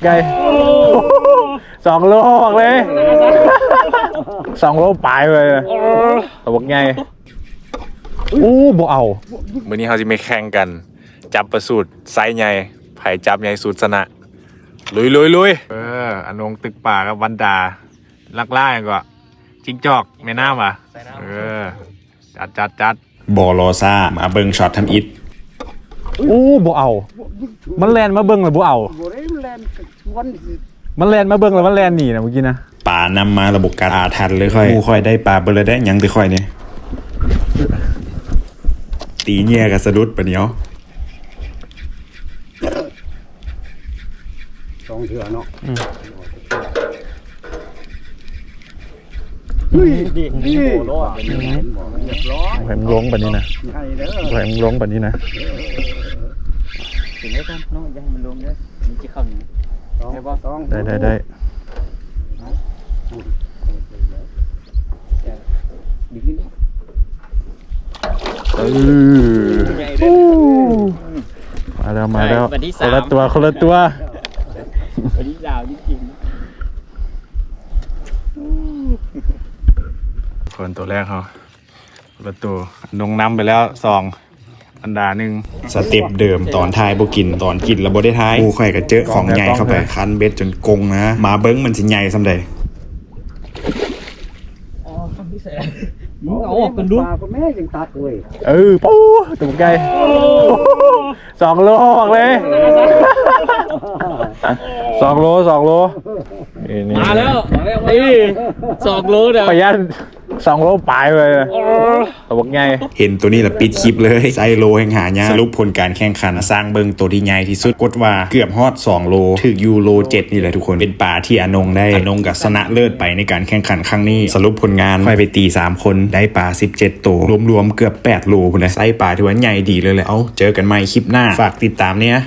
ไก่2 โลบอกเลย2 โลปลายเลยตัวบอกไงบ่เอามื้อนี้เขาจะไม่แข่งกันจับประสูตรไซส์ใหญ่ไผ่จับใหญ่สุดชนะลุยอนงตึกป่ากับวันดาลักล่าอย่างก็จิ้งจอกแม่น้ำว่ะจัดบอลอซ่ามาเบิงช็อตทำอิฐบ่เอามันแลนมาเบิ้งเลยบ่เอามันแลนมาเบิ้งแล้วมันแลนหนีนะเมื่อกี้นะป่านำมาระบบการอาทันเลยค่อยค่อยได้ปลาเบลเลยได้ยังตีค่อยเนี่ยตีเงี้ยกับสะดุดปะเนี้ย2 เถื่อเนาะนี่โลดเป็นเรียบร้อยแหมล้งแบบนี้นะแหมล้งแบบนี้นะถึงได้กันน้องอย่าให้มันลงเด้อมันจะเข้านี่ได้ดึงนี่มาแล้วคนละตัววันนี้ดาวจริงคนตัวแรกเขาประตูนงน้ำไปแล้ว2 อันดา1สเต็ปเดิมตอนท้ายบ่กินตอนกินแล้วบ่ได้ท้ายกูค่อยก็เจอของใหญ่เข้าไปคันเบ็ดจนกงนะมาเบิ้งมันสิใหญ่ซำใดอ๋อคำพิเศษมึงเอาออกกันดูปลาก็แม่ยังตัดเว้ยปูตัวไก่2 โลบอกเลย2 โลมาแล้วนี่2 โลเด้อประหยัด2 โลปลายเลยตัวบอกไงเห็นตัวนี้ละปิดคลิปเลยไซโลแห่งหายากสรุปผลการแข่งขันสร้างเบิงตัวที่ใหญ่ที่สุดกดว่าเกือบฮอด2 โลถึงยูโร7นี่แหละทุกคนเป็นป่าที่อนงได้อนงกับชนะเลิศไปในการแข่งขันครั้งนี้สรุปผลงานค่อยไปตี3 คนได้ป่า17 ตัวรวมๆเกือบ8 โลพุ่นนะไซป่าที่ว่าใหญ่ดีเลยแหละเจอกันใหม่คลิปหน้าฝากติดตามเนี่ย